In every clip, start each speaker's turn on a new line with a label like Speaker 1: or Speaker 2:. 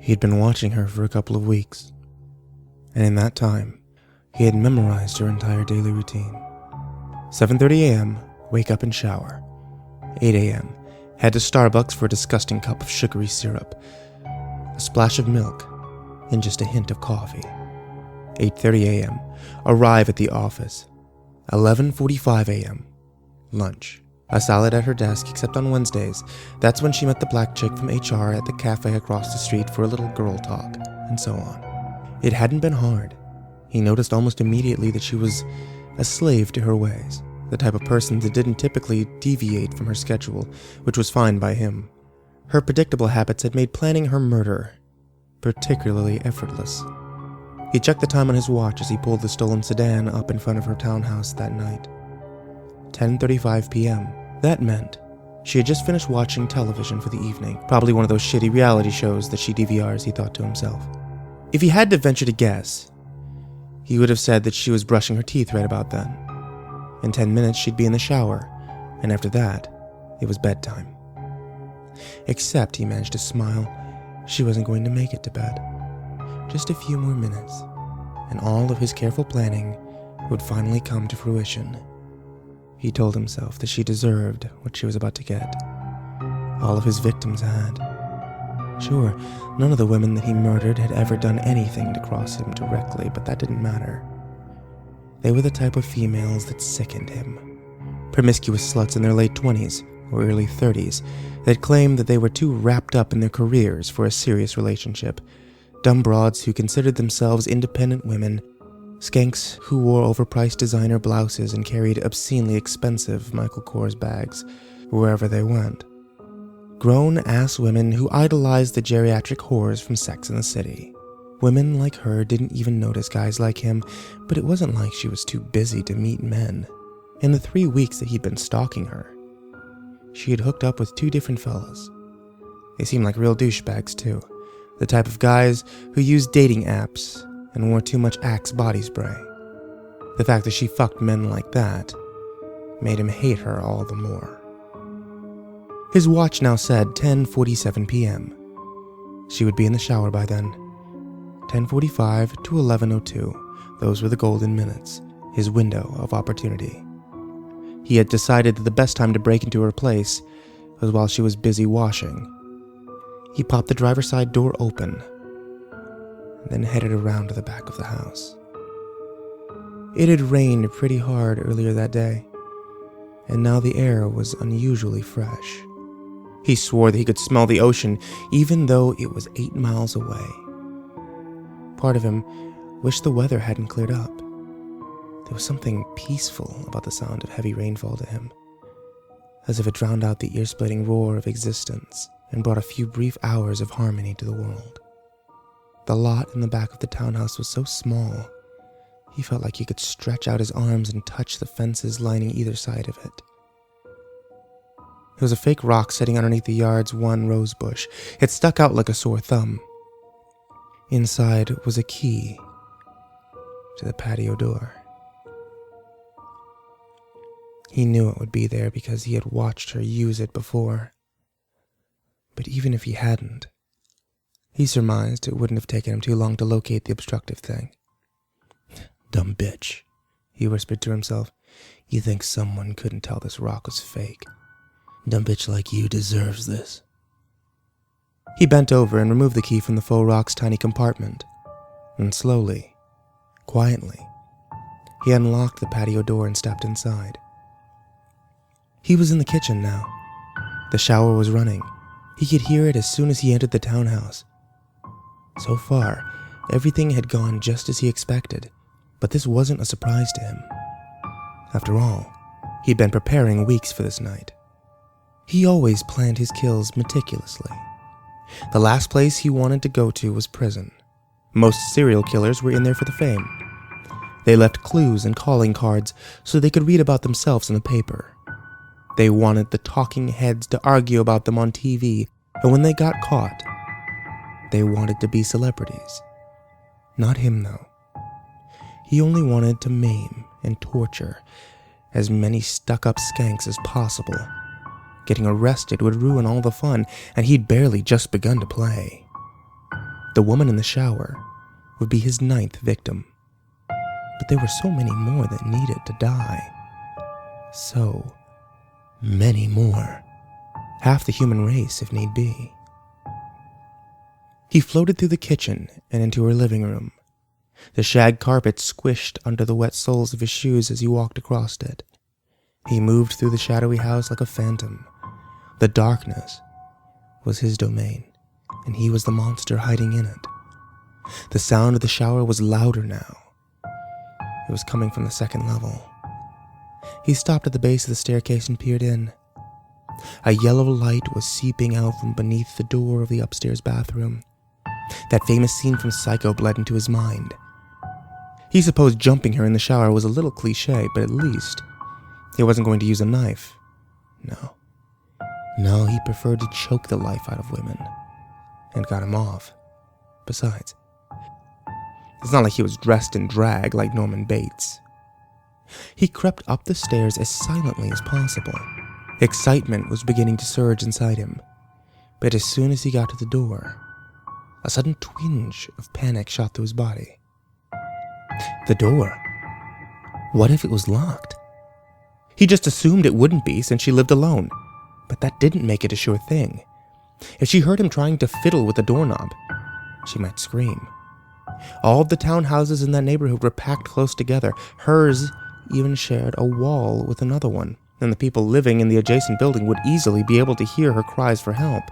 Speaker 1: He'd been watching her for a couple of weeks, and in that time, he had memorized her entire daily routine. 7:30 a.m., wake up and shower. 8 a.m., head to Starbucks for a disgusting cup of sugary syrup, a splash of milk, and just a hint of coffee. 8:30 a.m., arrive at the office. 11:45 a.m., lunch. A salad at her desk, except on Wednesdays. That's when she met the black chick from HR at the cafe across the street for a little girl talk, and so on. It hadn't been hard. He noticed almost immediately that she was a slave to her ways, the type of person that didn't typically deviate from her schedule, which was fine by him. Her predictable habits had made planning her murder particularly effortless. He checked the time on his watch as he pulled the stolen sedan up in front of her townhouse that night. 10:35 p.m. That meant she had just finished watching television for the evening, probably one of those shitty reality shows that she DVRs, he thought to himself. If he had to venture to guess, he would have said that she was brushing her teeth right about then. In 10 minutes, she'd be in the shower, and after that, it was bedtime. Except, he managed to smile, she wasn't going to make it to bed. Just a few more minutes, and all of his careful planning would finally come to fruition. He told himself that she deserved what she was about to get. All of his victims had. Sure, none of the women that he murdered had ever done anything to cross him directly, but that didn't matter. They were the type of females that sickened him. Promiscuous sluts in their late 20s or early 30s that claimed that they were too wrapped up in their careers for a serious relationship. Dumb broads who considered themselves independent women. Skanks who wore overpriced designer blouses and carried obscenely expensive Michael Kors bags wherever they went. Grown-ass women who idolized the geriatric whores from Sex and the City. Women like her didn't even notice guys like him, but it wasn't like she was too busy to meet men. In the 3 weeks that he'd been stalking her, she had hooked up with 2 different fellas. They seemed like real douchebags too, the type of guys who used dating apps and wore too much Axe body spray. The fact that she fucked men like that made him hate her all the more. His watch now said 10:47 p.m. She would be in the shower by then. 10:45 to 11:02, those were the golden minutes, his window of opportunity. He had decided that the best time to break into her place was while she was busy washing. He popped the driver's side door open, and then headed around to the back of the house. It had rained pretty hard earlier that day, and now the air was unusually fresh. He swore that he could smell the ocean, even though it was 8 miles away. Part of him wished the weather hadn't cleared up. There was something peaceful about the sound of heavy rainfall to him, as if it drowned out the ear-splitting roar of existence and brought a few brief hours of harmony to the world. The lot in the back of the townhouse was so small, he felt like he could stretch out his arms and touch the fences lining either side of it. There was a fake rock sitting underneath the yard's one rose bush. It stuck out like a sore thumb. Inside was a key to the patio door. He knew it would be there because he had watched her use it before. But even if he hadn't, he surmised it wouldn't have taken him too long to locate the obstructive thing. Dumb bitch, he whispered to himself. You think someone couldn't tell this rock was fake? Dumb bitch like you deserves this. He bent over and removed the key from the faux rock's tiny compartment. And slowly, quietly, he unlocked the patio door and stepped inside. He was in the kitchen now. The shower was running. He could hear it as soon as he entered the townhouse. So far, everything had gone just as he expected, but this wasn't a surprise to him. After all, he'd been preparing weeks for this night. He always planned his kills meticulously. The last place he wanted to go to was prison. Most serial killers were in there for the fame. They left clues and calling cards so they could read about themselves in the paper. They wanted the talking heads to argue about them on TV, and when they got caught, they wanted to be celebrities. Not him, though. He only wanted to maim and torture as many stuck-up skanks as possible. Getting arrested would ruin all the fun, and he'd barely just begun to play. The woman in the shower would be his 9th victim. But there were so many more that needed to die. So many more. Half the human race, if need be. He floated through the kitchen and into her living room. The shag carpet squished under the wet soles of his shoes as he walked across it. He moved through the shadowy house like a phantom. The darkness was his domain, and he was the monster hiding in it. The sound of the shower was louder now. It was coming from the 2nd level. He stopped at the base of the staircase and peered in. A yellow light was seeping out from beneath the door of the upstairs bathroom. That famous scene from Psycho bled into his mind. He supposed jumping her in the shower was a little cliché, but at least he wasn't going to use a knife. No, he preferred to choke the life out of women. And got him off. Besides, it's not like he was dressed in drag like Norman Bates. He crept up the stairs as silently as possible. Excitement was beginning to surge inside him. But as soon as he got to the door, a sudden twinge of panic shot through his body. The door. What if it was locked? He just assumed it wouldn't be since she lived alone. But that didn't make it a sure thing. If she heard him trying to fiddle with the doorknob, she might scream. All of the townhouses in that neighborhood were packed close together. Hers even shared a wall with another one, and the people living in the adjacent building would easily be able to hear her cries for help.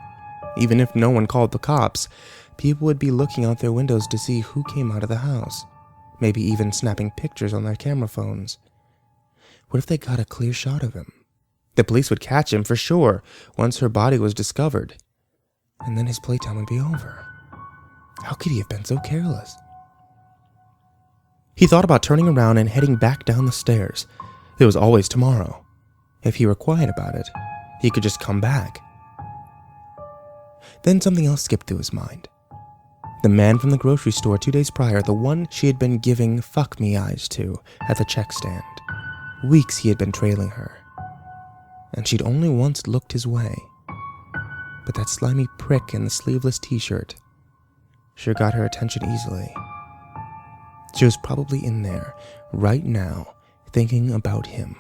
Speaker 1: Even if no one called the cops, people would be looking out their windows to see who came out of the house, maybe even snapping pictures on their camera phones. What if they got a clear shot of him? The police would catch him for sure once her body was discovered, and then his playtime would be over. How could he have been so careless? He thought about turning around and heading back down the stairs. There was always tomorrow. If he were quiet about it, he could just come back. Then something else skipped through his mind. The man from the grocery store 2 days prior, the one she had been giving fuck me eyes to at the check stand. Weeks he had been trailing her, and she'd only once looked his way. But that slimy prick in the sleeveless t-shirt sure got her attention easily. She was probably in there, right now, thinking about him.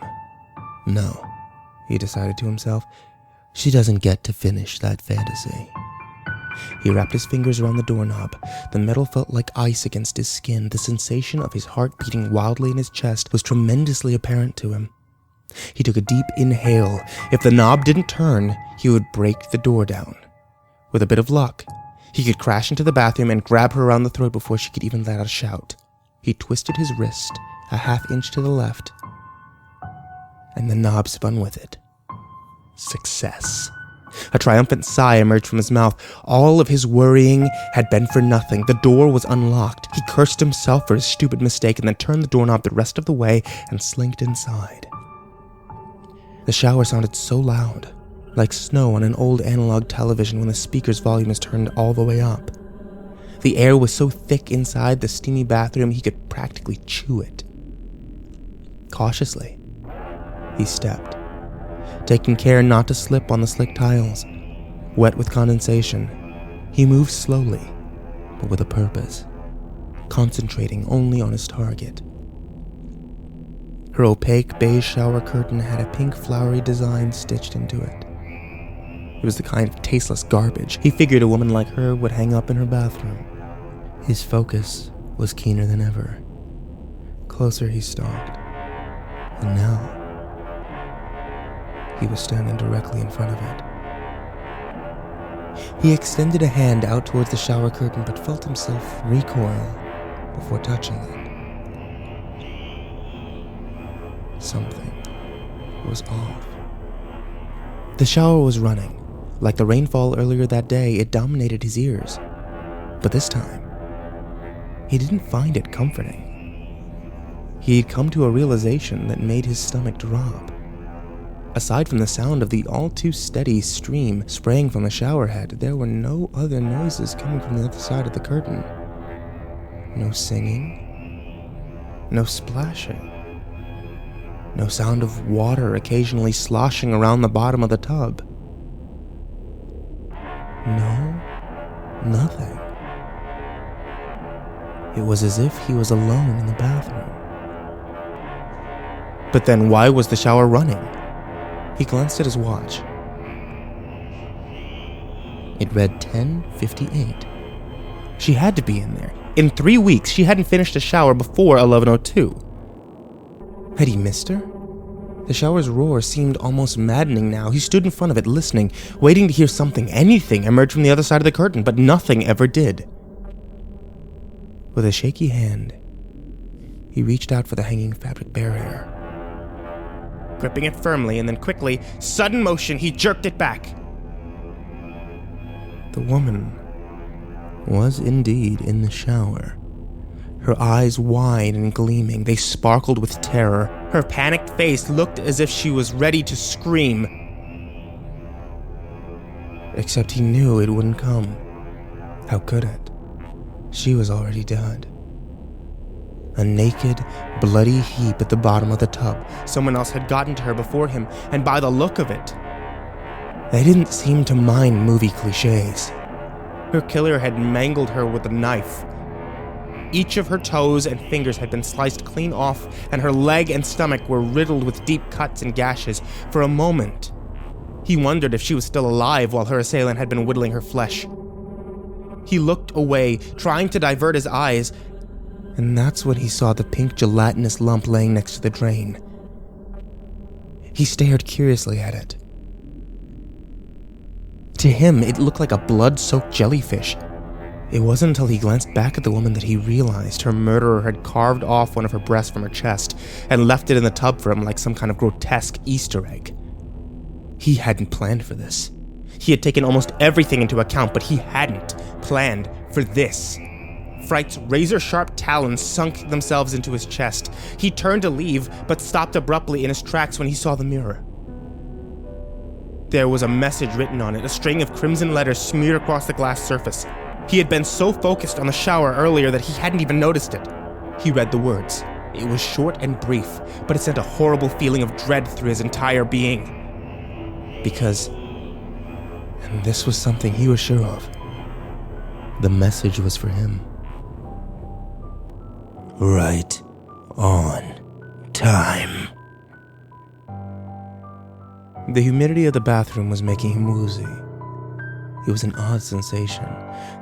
Speaker 1: No, he decided to himself, she doesn't get to finish that fantasy. He wrapped his fingers around the doorknob. The metal felt like ice against his skin. The sensation of his heart beating wildly in his chest was tremendously apparent to him. He took a deep inhale. If the knob didn't turn, he would break the door down. With a bit of luck, he could crash into the bathroom and grab her around the throat before she could even let out a shout. He twisted his wrist a half-inch to the left, and the knob spun with it. Success. A triumphant sigh emerged from his mouth. All of his worrying had been for nothing. The door was unlocked. He cursed himself for his stupid mistake and then turned the doorknob the rest of the way and slinked inside. The shower sounded so loud, like snow on an old analog television when the speaker's volume is turned all the way up. The air was so thick inside the steamy bathroom he could practically chew it. Cautiously, he stepped, taking care not to slip on the slick tiles. Wet with condensation, he moved slowly, but with a purpose, concentrating only on his target. Her opaque beige shower curtain had a pink flowery design stitched into it. It was the kind of tasteless garbage he figured a woman like her would hang up in her bathroom. His focus was keener than ever. Closer he stalked, and now he was standing directly in front of it. He extended a hand out towards the shower curtain but felt himself recoil before touching it. Something was off. The shower was running. Like the rainfall earlier that day, it dominated his ears. But this time, he didn't find it comforting. He had come to a realization that made his stomach drop. Aside from the sound of the all-too-steady stream spraying from the shower head, there were no other noises coming from the other side of the curtain. No singing, no splashing, no sound of water occasionally sloshing around the bottom of the tub. No, nothing. It was as if he was alone in the bathroom. But then why was the shower running? He glanced at his watch. It read 10:58. She had to be in there. In 3 weeks, she hadn't finished a shower before 11:02. Had he missed her? The shower's roar seemed almost maddening now. He stood in front of it, listening, waiting to hear something, anything, emerge from the other side of the curtain, but nothing ever did. With a shaky hand, he reached out for the hanging fabric barrier. Gripping it firmly, and then quickly, sudden motion, he jerked it back. The woman was indeed in the shower. Her eyes wide and gleaming, they sparkled with terror. Her panicked face looked as if she was ready to scream. Except he knew it wouldn't come. How could it? She was already dead. A naked, bloody heap at the bottom of the tub. Someone else had gotten to her before him, and by the look of it, they didn't seem to mind movie cliches. Her killer had mangled her with a knife. Each of her toes and fingers had been sliced clean off, and her leg and stomach were riddled with deep cuts and gashes. For a moment, he wondered if she was still alive while her assailant had been whittling her flesh. He looked away, trying to divert his eyes, and that's when he saw the pink gelatinous lump laying next to the drain. He stared curiously at it. To him, it looked like a blood-soaked jellyfish. It wasn't until he glanced back at the woman that he realized her murderer had carved off one of her breasts from her chest and left it in the tub for him like some kind of grotesque Easter egg. He hadn't planned for this. He had taken almost everything into account, but he hadn't planned for this. Fright's razor-sharp talons sunk themselves into his chest. He turned to leave, but stopped abruptly in his tracks when he saw the mirror. There was a message written on it, a string of crimson letters smeared across the glass surface. He had been so focused on the shower earlier that he hadn't even noticed it. He read the words. It was short and brief, but it sent a horrible feeling of dread through his entire being. Because, and this was something he was sure of, the message was for him. Right on time. The humidity of the bathroom was making him woozy. It was an odd sensation.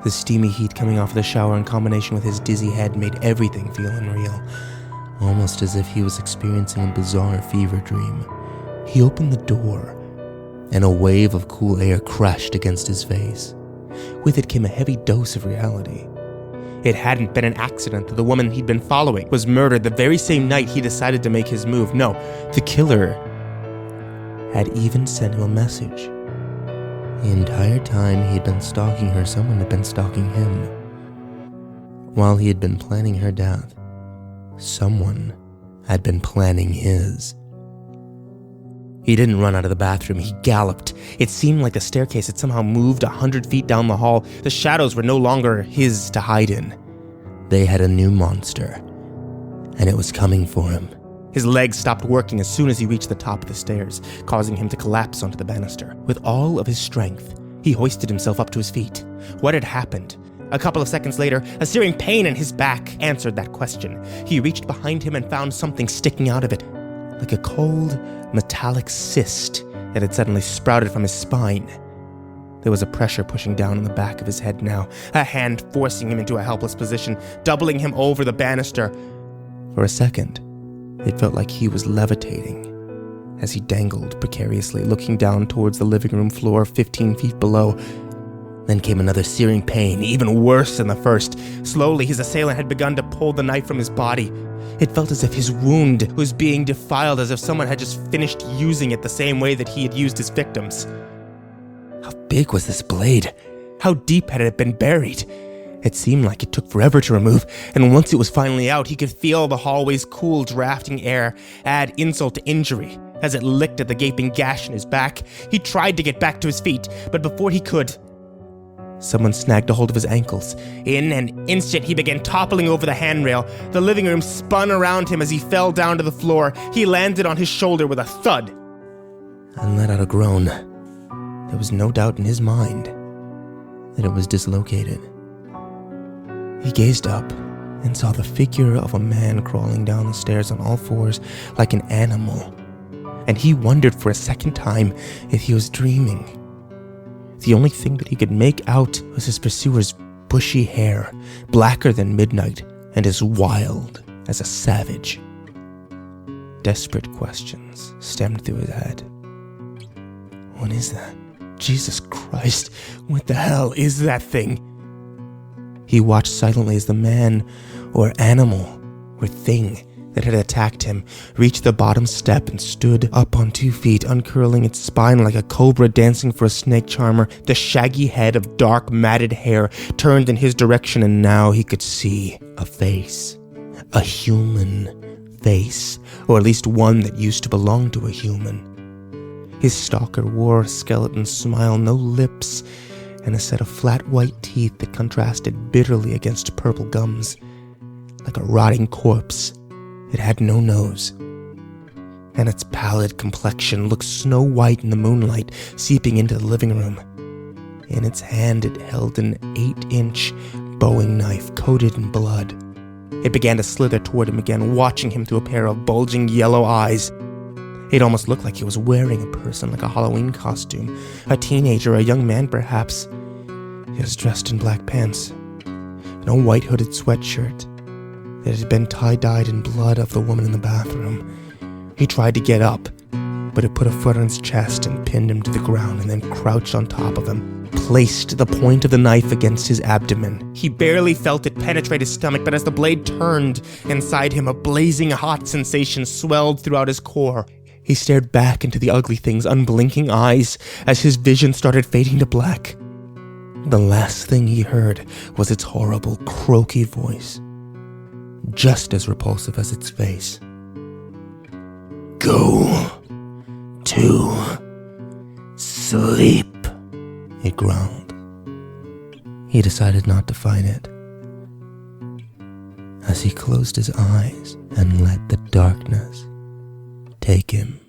Speaker 1: The steamy heat coming off the shower in combination with his dizzy head made everything feel unreal, almost as if he was experiencing a bizarre fever dream. He opened the door, and a wave of cool air crashed against his face. With it came a heavy dose of reality. It hadn't been an accident that the woman he'd been following was murdered the very same night he decided to make his move. No, the killer had even sent him a message. The entire time he had been stalking her, someone had been stalking him. While he had been planning her death, someone had been planning his. He didn't run out of the bathroom, he galloped. It seemed like the staircase had somehow moved 100 feet down the hall. The shadows were no longer his to hide in. They had a new monster, and it was coming for him. His legs stopped working as soon as he reached the top of the stairs, causing him to collapse onto the banister. With all of his strength, he hoisted himself up to his feet. What had happened? A couple of seconds later, a searing pain in his back answered that question. He reached behind him and found something sticking out of it, like a cold, metallic cyst that had suddenly sprouted from his spine. There was a pressure pushing down on the back of his head now, a hand forcing him into a helpless position, doubling him over the banister. For a second, it felt like he was levitating as he dangled precariously, looking down towards the living room floor 15 feet below. Then came another searing pain, even worse than the first. Slowly, his assailant had begun to pull the knife from his body. It felt as if his wound was being defiled, as if someone had just finished using it the same way that he had used his victims. How big was this blade? How deep had it been buried? It seemed like it took forever to remove, and once it was finally out, he could feel the hallway's cool, drafting air add insult to injury. As it licked at the gaping gash in his back, he tried to get back to his feet, but before he could, someone snagged a hold of his ankles. In an instant, he began toppling over the handrail. The living room spun around him as he fell down to the floor. He landed on his shoulder with a thud and let out a groan. There was no doubt in his mind that it was dislocated. He gazed up and saw the figure of a man crawling down the stairs on all fours like an animal. And he wondered for a second time if he was dreaming. The only thing that he could make out was his pursuer's bushy hair, blacker than midnight and as wild as a savage. Desperate questions stemmed through his head. What is that? Jesus Christ, what the hell is that thing? He watched silently as the man, or animal, or thing that had attacked him, reached the bottom step and stood up on 2 feet, uncurling its spine like a cobra dancing for a snake charmer. The shaggy head of dark, matted hair turned in his direction, and now he could see a face. A human face, or at least one that used to belong to a human. His stalker wore a skeleton smile, no lips, and a set of flat white teeth that contrasted bitterly against purple gums. Like a rotting corpse, it had no nose, and its pallid complexion looked snow white in the moonlight seeping into the living room. In its hand it held an 8-inch bowie knife coated in blood. It began to slither toward him again, watching him through a pair of bulging yellow eyes. It almost looked like he was wearing a person, like a Halloween costume. A teenager, a young man perhaps. He was dressed in black pants and a white hooded sweatshirt that had been tie-dyed in blood of the woman in the bathroom. He tried to get up, but it put a foot on his chest and pinned him to the ground, and then crouched on top of him, placed the point of the knife against his abdomen. He barely felt it penetrate his stomach, but as the blade turned inside him, a blazing hot sensation swelled throughout his core. He stared back into the ugly thing's unblinking eyes as his vision started fading to black. The last thing he heard was its horrible, croaky voice, just as repulsive as its face. Go to sleep, it growled. He decided not to fight it, as he closed his eyes and let the darkness take him.